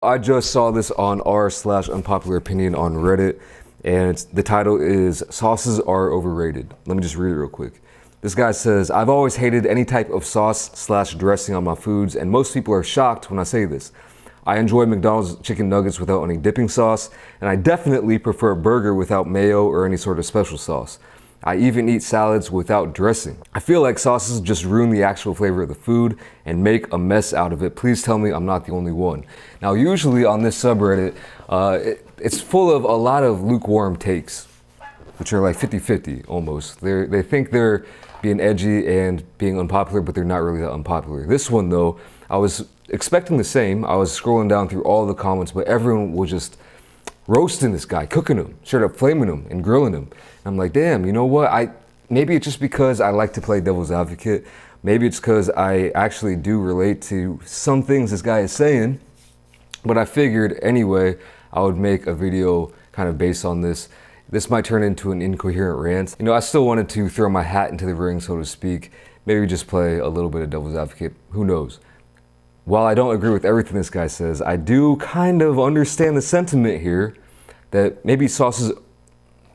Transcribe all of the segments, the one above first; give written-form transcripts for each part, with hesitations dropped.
I just saw this on r/unpopular opinion on Reddit, and the title is "Sauces Are Overrated." Let me just read it real quick. This guy says, "I've always hated any type of sauce/dressing on my foods, and most people are shocked when I say this. I enjoy McDonald's chicken nuggets without any dipping sauce, and I definitely prefer a burger without mayo or any sort of special sauce. I even eat salads without dressing. I feel like sauces just ruin the actual flavor of the food and make a mess out of it. Please tell me I'm not the only one." Now, usually on this subreddit, it's full of a lot of lukewarm takes, which are like 50-50 almost. They think they're being edgy and being unpopular, but they're not really that unpopular. This one though, I was expecting the same. I was scrolling down through all the comments, but everyone was just roasting this guy, cooking him, straight up flaming him and grilling him. I'm like, damn, you know what? Maybe it's just because I like to play devil's advocate. Maybe it's because I actually do relate to some things this guy is saying. But I figured anyway, I would make a video kind of based on this. This might turn into an incoherent rant. You know, I still wanted to throw my hat into the ring, so to speak. Maybe just play a little bit of devil's advocate. Who knows? While I don't agree with everything this guy says, I do kind of understand the sentiment here that maybe sauces,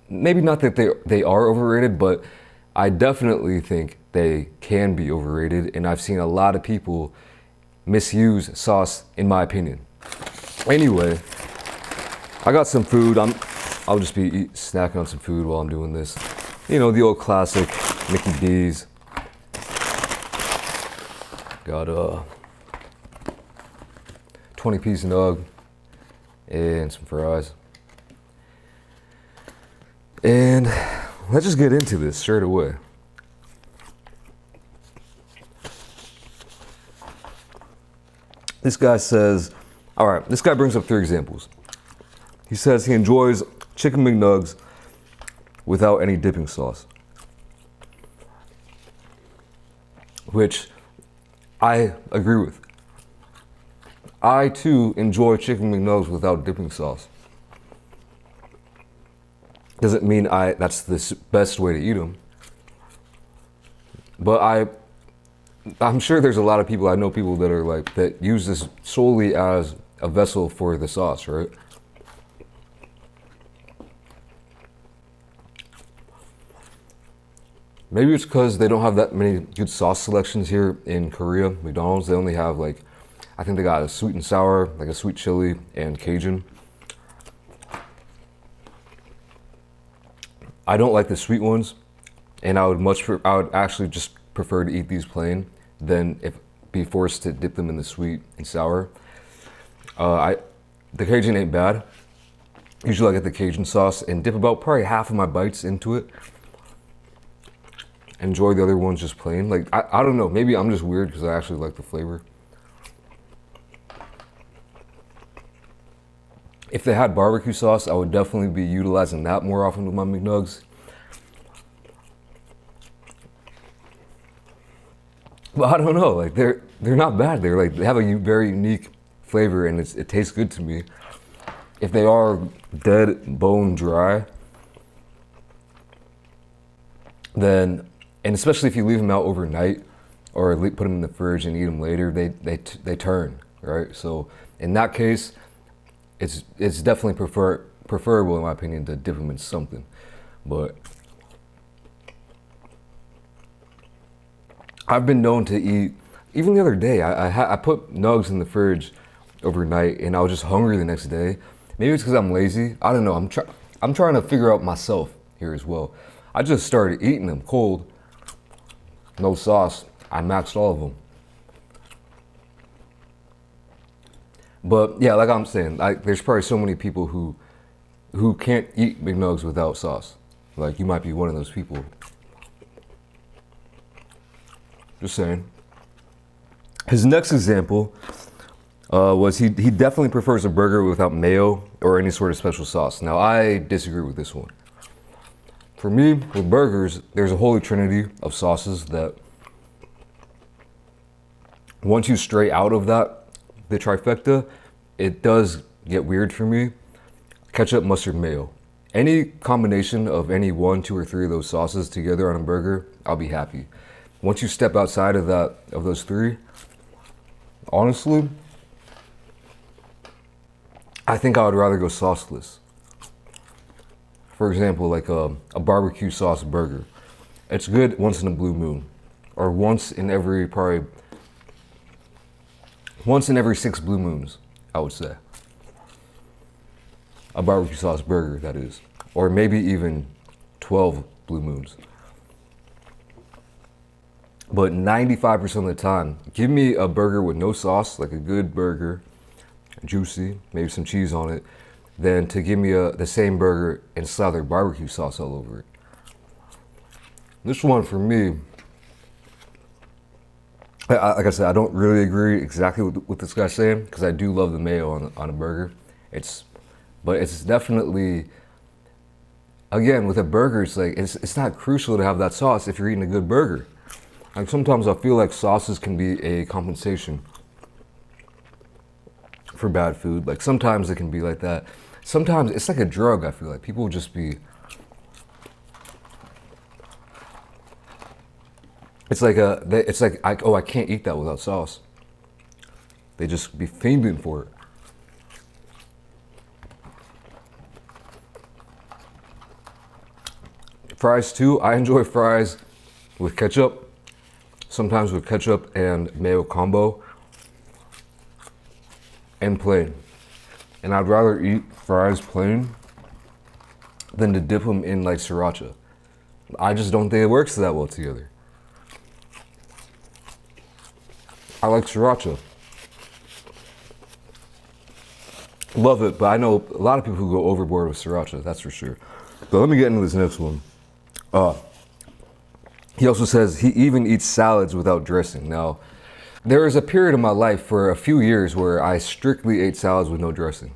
maybe not that they are overrated, but I definitely think they can be overrated, and I've seen a lot of people misuse sauce, in my opinion. Anyway, I got some food. I'll just be snacking on some food while I'm doing this. You know, the old classic Mickey D's. Got a 20-piece nug and some fries. And let's just get into this straight away. This guy says, all right, this guy brings up 3 examples. He says he enjoys chicken McNugs without any dipping sauce, which I agree with. I too enjoy chicken McNugs without dipping sauce. Doesn't mean that's the best way to eat them, but I'm sure there's a lot of people, I know people that are like, that use this solely as a vessel for the sauce, right? Maybe it's because they don't have that many good sauce selections here in Korea. McDonald's, they only have like, I think they got a sweet and sour, like a sweet chili and Cajun. I don't like the sweet ones, and I would actually just prefer to eat these plain than be forced to dip them in the sweet and sour. The Cajun ain't bad. Usually I get the Cajun sauce and dip about probably half of my bites into it. Enjoy the other ones just plain. Like, I don't know, maybe I'm just weird because I actually like the flavor. If they had barbecue sauce, I would definitely be utilizing that more often with my McNugs. But I don't know, like they're not bad. They have a very unique flavor, and it tastes good to me. If they are dead bone dry, then, and especially if you leave them out overnight or put them in the fridge and eat them later, they turn, right? So in that case, it's definitely preferable in my opinion to dip them in something. But I've been known to eat, even the other day, I put nugs in the fridge overnight and I was just hungry the next day. Maybe it's because I'm lazy. I don't know. I'm trying to figure out myself here as well. I just started eating them cold, no sauce. I maxed all of them. But yeah, like I'm saying, there's probably so many people who can't eat McNugs without sauce. Like, you might be one of those people. Just saying. His next example was he definitely prefers a burger without mayo or any sort of special sauce. Now, I disagree with this one. For me, with burgers, there's a holy trinity of sauces that once you stray out of the trifecta, it does get weird for me. Ketchup, mustard, mayo. Any combination of any 1, 2, or 3 of those sauces together on a burger, I'll be happy. Once you step outside of those 3, honestly, I think I would rather go sauceless. For example, like a barbecue sauce burger. It's good once in a blue moon, or once in every 6 blue moons, I would say. A barbecue sauce burger, that is. Or maybe even 12 blue moons. But 95% of the time, give me a burger with no sauce, like a good burger, juicy, maybe some cheese on it, than to give me the same burger and slather barbecue sauce all over it. This one for me, like I said, I don't really agree exactly with what this guy's saying, because I do love the mayo on a burger. But it's definitely, again, with a burger, it's like, it's not crucial to have that sauce if you're eating a good burger. Like sometimes I feel like sauces can be a compensation for bad food. Like sometimes it can be like that. Sometimes it's like a drug, I feel like. People just be, I can't eat that without sauce. They just be fiending for it. Fries too, I enjoy fries with ketchup. Sometimes with ketchup and mayo combo, and plain. And I'd rather eat fries plain than to dip them in like sriracha. I just don't think it works that well together. I like sriracha. Love it, but I know a lot of people who go overboard with sriracha, that's for sure. But let me get into this next one. He also says he even eats salads without dressing. Now, there was a period in my life for a few years where I strictly ate salads with no dressing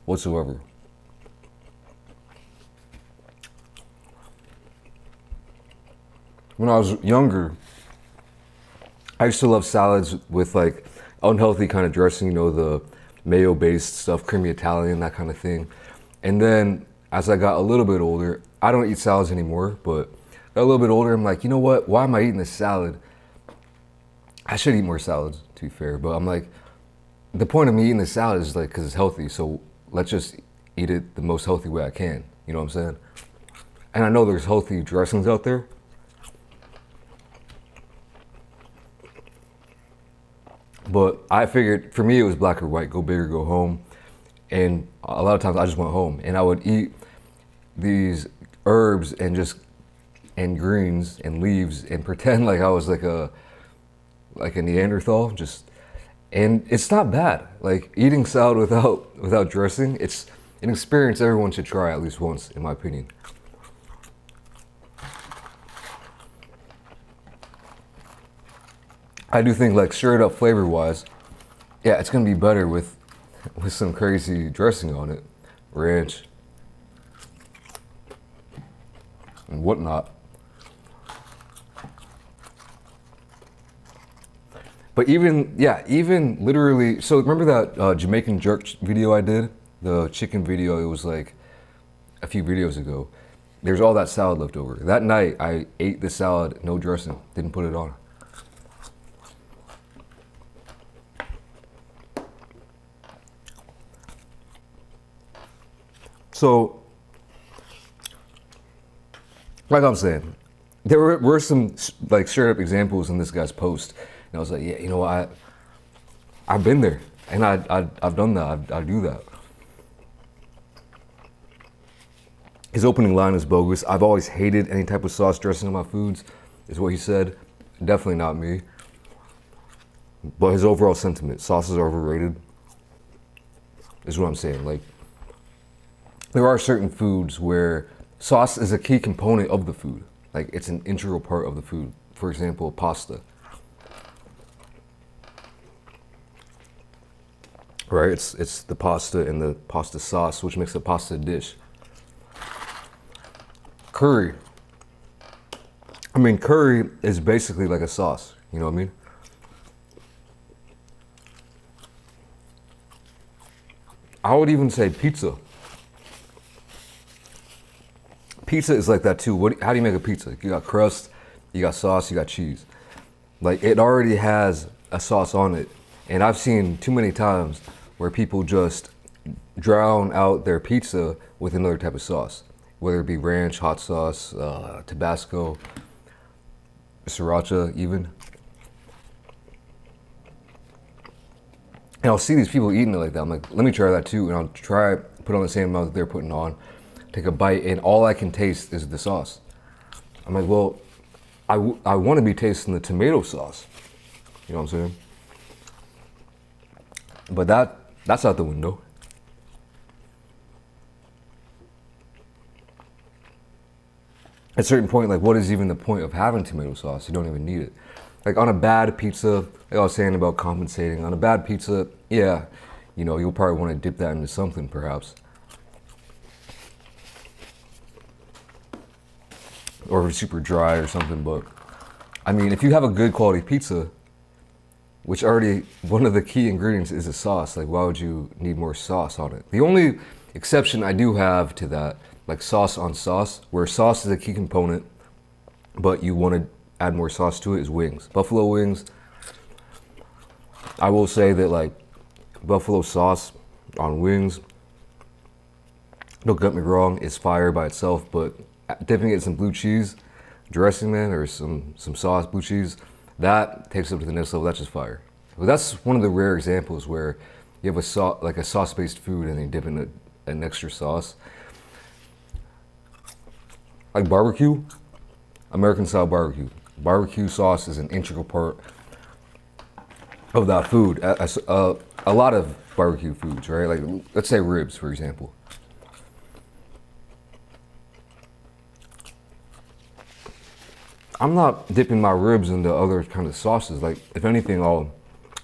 whatsoever. When I was younger, I used to love salads with like unhealthy kind of dressing, you know, the mayo-based stuff, creamy Italian, that kind of thing. And then as I got a little bit older, I don't eat salads anymore, but got a little bit older, I'm like, you know what? Why am I eating this salad? I should eat more salads, to be fair, but I'm like, the point of me eating this salad is like, because it's healthy, so let's just eat it the most healthy way I can. You know what I'm saying? And I know there's healthy dressings out there. But I figured, for me, it was black or white, go big or go home. And a lot of times I just went home, and I would eat these herbs and greens and leaves and pretend like I was like a Neanderthal, and it's not bad. Like eating salad without dressing, it's an experience everyone should try at least once, in my opinion. I do think like straight up flavor wise, yeah, it's gonna be better with some crazy dressing on it, ranch and whatnot. But even literally, so remember that Jamaican jerk video I did? The chicken video, it was like a few videos ago. There's all that salad left over. That night, I ate the salad, no dressing, didn't put it on. So, like I'm saying, there were some like straight up examples in this guy's post. And I was like, yeah, you know what, I've been there, and I've done that, I do that. His opening line is bogus. I've always hated any type of sauce dressing on my foods, is what he said. Definitely not me. But his overall sentiment, sauces are overrated, is what I'm saying. Like, there are certain foods where sauce is a key component of the food. Like, it's an integral part of the food. For example, pasta. Right, it's the pasta and the pasta sauce, which makes a pasta dish. Curry. I mean, curry is basically like a sauce, you know what I mean? I would even say pizza. Pizza is like that too. How do you make a pizza? You got crust, you got sauce, you got cheese. Like, it already has a sauce on it. And I've seen too many times where people just drown out their pizza with another type of sauce, whether it be ranch, hot sauce, Tabasco, sriracha even. And I'll see these people eating it like that. I'm like, let me try that too. And I'll try, put on the same amount that they're putting on, take a bite, and all I can taste is the sauce. I'm like, well, I want to be tasting the tomato sauce. You know what I'm saying? But that's out the window. At a certain point, like, what is even the point of having tomato sauce? You don't even need it. Like, on a bad pizza, like I was saying about compensating, on a bad pizza, yeah, you know, you'll probably want to dip that into something, perhaps. Or if it's super dry or something, but I mean, if you have a good quality pizza, which already, one of the key ingredients is a sauce, like, why would you need more sauce on it? The only exception I do have to that, like sauce on sauce, where sauce is a key component, but you want to add more sauce to it, is wings. Buffalo wings, I will say that, like, buffalo sauce on wings, don't get me wrong, it's fire by itself, but dipping it in some blue cheese dressing, man, or some sauce, blue cheese, that takes it up to the next level. That's just fire. But that's one of the rare examples where you have a sauce-based food and you dip in an extra sauce. Like barbecue, American style barbecue. Barbecue sauce is an integral part of that food. A lot of barbecue foods, right? Like, let's say ribs, for example. I'm not dipping my ribs into other kind of sauces. Like, if anything, I'll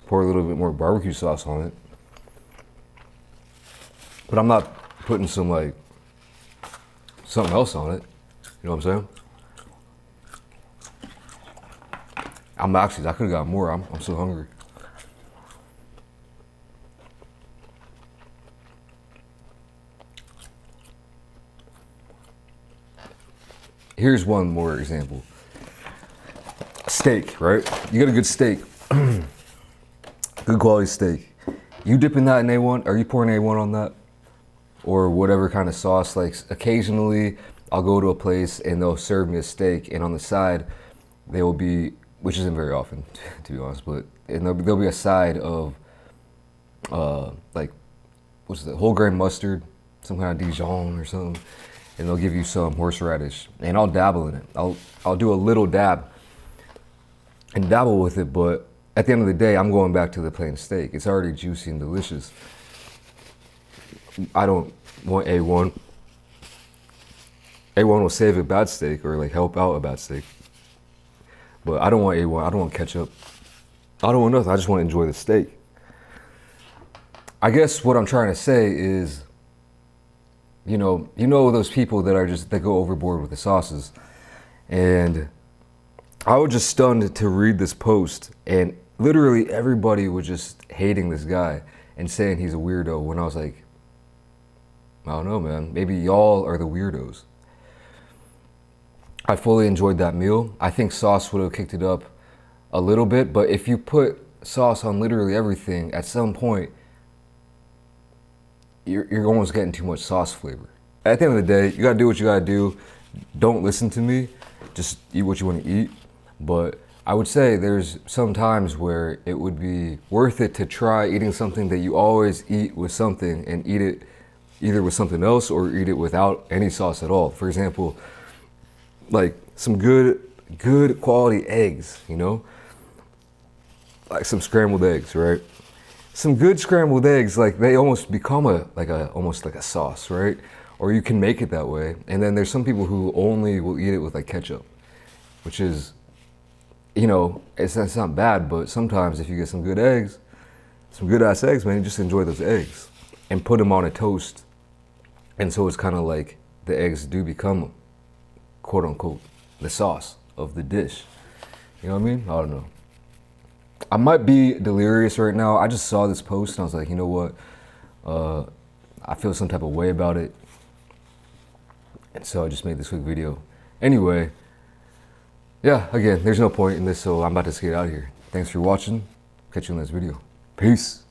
pour a little bit more barbecue sauce on it. But I'm not putting some, like, something else on it. You know what I'm saying? I could have got more. I'm so hungry. Here's one more example. Steak, right? You get a good steak, good quality steak. You dipping that in A1? Are you pouring A1 on that? Or whatever kind of sauce? Like, occasionally I'll go to a place and they'll serve me a steak, and on the side they will be, which isn't very often to be honest, but there'll be a side of like, what's the whole grain mustard, some kind of Dijon or something, and they'll give you some horseradish, and I'll dabble in it. I'll do a little dab and dabble with it, but at the end of the day, I'm going back to the plain steak. It's already juicy and delicious. I don't want A1. A1 will save a bad steak or, like, help out a bad steak. But I don't want A1. I don't want ketchup. I don't want nothing. I just want to enjoy the steak. I guess what I'm trying to say is, you know those people that go overboard with the sauces. And I was just stunned to read this post, and literally everybody was just hating this guy and saying he's a weirdo, when I was like, I don't know, man. Maybe y'all are the weirdos. I fully enjoyed that meal. I think sauce would have kicked it up a little bit, but if you put sauce on literally everything, at some point, you're almost getting too much sauce flavor. At the end of the day, you gotta do what you gotta do. Don't listen to me. Just eat what you want to eat. But I would say there's some times where it would be worth it to try eating something that you always eat with something, and eat it either with something else or eat it without any sauce at all. For example, like some good quality eggs, you know? Like some scrambled eggs, right? Some good scrambled eggs, like, they almost become almost like a sauce, right? Or you can make it that way. And then there's some people who only will eat it with, like, ketchup, which is, you know, it's not bad, but sometimes if you get some good eggs, some good ass eggs, man, you just enjoy those eggs and put them on a toast. And so it's kind of like the eggs do become, quote unquote, the sauce of the dish. You know what I mean? I don't know. I might be delirious right now. I just saw this post and I was like, you know what? I feel some type of way about it. And so I just made this quick video. Anyway, yeah, again, there's no point in this, so I'm about to get out of here. Thanks for watching. Catch you in this video. Peace.